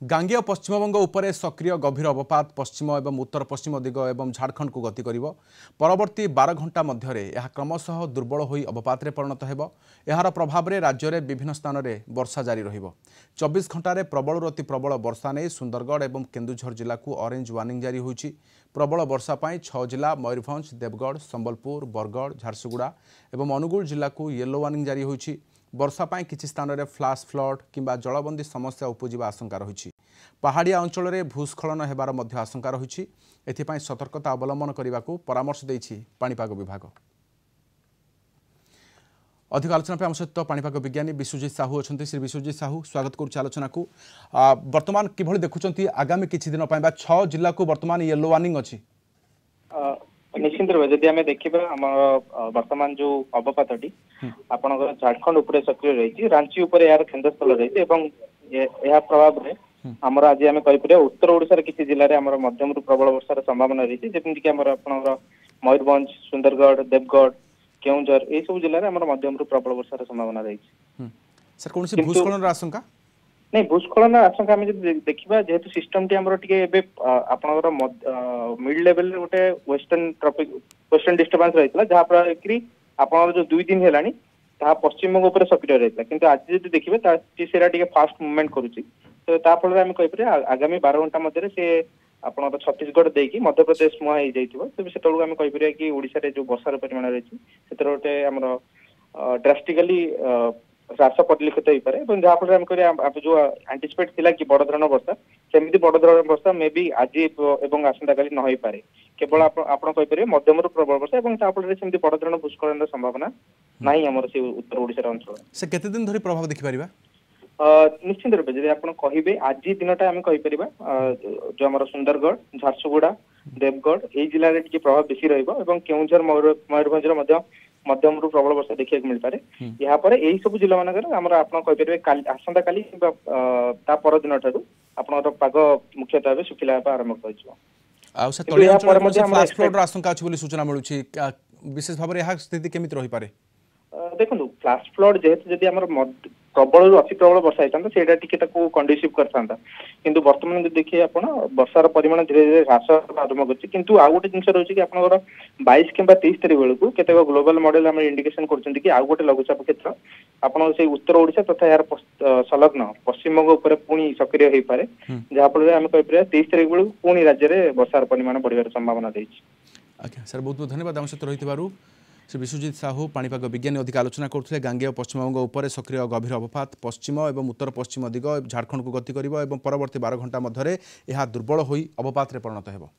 गांगेय पश्चिमबंग उपरे सक्रिय गभीर अवपात पश्चिम एवं उत्तर पश्चिम दिग एवं झारखंड को गति करिवो। परवर्ती 12 घंटा मध्यरे यह क्रमशः दुर्बल होई अवपात रे परिणत हेबो। एहार प्रभाव रे राज्य रे विभिन्न स्थान रे वर्षा जारी रहिबो। 24 घंटा रे प्रबल अति प्रबल वर्षा नै सुंदरगढ़ एवं केन्दुझर जिला को ऑरेंज वार्निंग जारी होईछि। प्रबल वर्षा पाई 6 जिला मयूरभंज, देवगढ़, संबलपुर, बरगढ़, झारसुगुड़ा एवं अनुगुल जिला को येलो वार्निंग जारी होईछि। वर्षा पाई किछि स्थान रे फ्लाश फ्लड किंबा जलबंदी समस्या उपजिबा आशंका रहिछि। पहाड़िया अंचल में भूस्खलन हेबार मध्य आशंका रहिछि। एथिपाई सतर्कता अवलंबन करने को परामर्श देइछि पाणीपाग विभाग। अधिक आलोचना पे आम सहित पाणीपाग विज्ञानी विश्वजीत साहू अच्छा। श्री विश्वजीत साहू स्वागत करुच्ची आलोचना को। वर्तमान किभଳି देखुछंती आगामी किछि दिन पय बा 6 जिला को वर्तमान येलो वार्निंग अछि। निश्चित रूप जदि आम देखा आम वर्तमान जो अवपातटी आपनकर झारखंड उपरे सक्रिय रही रांची उपरे यार केन्द्रस्थल रही प्रभाव में आमर आज आम कहीपर उत्तर ओडिशार किसी जिले में मध्यम प्रबल वर्षार संभावना रही जमीक मयूरभंज, सुंदरगढ़, देवगढ़, केउंझर ये सब जिले में मध्यम प्रबल वर्षार संभावना रही। सर कौन सी भूस्खलन आशंका नहीं भूस्खलन आशंका आम देखा जेहेतु सिस्टम टी आपनकर मिड लेवल गोटे वेस्टर्न डिस्टर्बेंस रही जहाँ फल कि आप जो 2 दिन है पश्चिमबंग उपर सक्रिय रही किंतु आज जब देखिए से फास्ट मूवमेंट करुच्ची तो ताफल आम कहीपर आगामी 12 घंटा मध्य से आप छत्तीसगढ़ देकी मध्य प्रदेश मुहा हो जाए से आम कहीपर कि ओडिशा जो वर्षार परिमाण रही से गोटे आम ड्रास्टिकली ह्रास परिलक्षित हो पाए जहाँ फल आम जो आंटीसिपेट थिला कि बड़ धरण वर्षा सेमती बड़ धरण वर्षा मे भी आज एवं आसंता काली न हो पारे केवल आप कहीपर मध्यम प्रबल वर्षा और ताफल सेमती बड़ धरण भूस्खलन संभावना नहीं आम से उत्तर ओडिशा अंचल से केते दिन धरी प्रभाव देखि परिबा। निश्चित रूप जब आप कहे आज दिनटा आम कहीपर जो आम सुंदरगढ़, झारसुगुड़ा, देवगढ़ ये जिले में प्रभाव बेसी केउंझर मयूरभंज मध्यम प्रबल वर्षा देखा मिल पारे। यहाँ यही सब जिला मानक कहीपर आसंता काली पर दिन ठारू आप पाग मुख्यतः भाव सुखिला आरंभ कर सूचना मिलूची विशेष भाव में स्थिति केमिति रही पारे। देखो फ्लाश फ्लड जेहेतु जदि प्रबल अति प्रबल वर्षा होता से कंडुसिव करता किंतु वर्तमान जो देखिए आप वर्षार परिमाण धीरे धीरे ह्रास आरंभ कर आउ गोटे जिन रही आप 22 कि 23 तारीख बेलू केत ग्लोबल मॉडल आम इंडिकेशन कर आउ गोटे लघुचाप क्षेत्र आप उत्तर ओडिशा तथा यार संलग्न पश्चिमबंग उपर पुणी सक्रिय हो पाए जहाँ फल आम कहीपर 23 तारीख बेलू पुणी राज्य में वर्षार परिमाण बढ़िया संभावना रही। आज्ञा सर बहुत बहुत धन्यवाद आम सहित रही। श्री विश्वजीत साहू पाणीपाग विज्ञानी अधिक आलोचना करते गांगेय पश्चिमबंग उपरे सक्रिय गभीर अवपात पश्चिम और उत्तर पश्चिम दिग झारखंड को गति करिवो एवं परवर्ती 12 घंटा मध्यरे यह दुर्बल होई अवपात रे परिणत हेबो।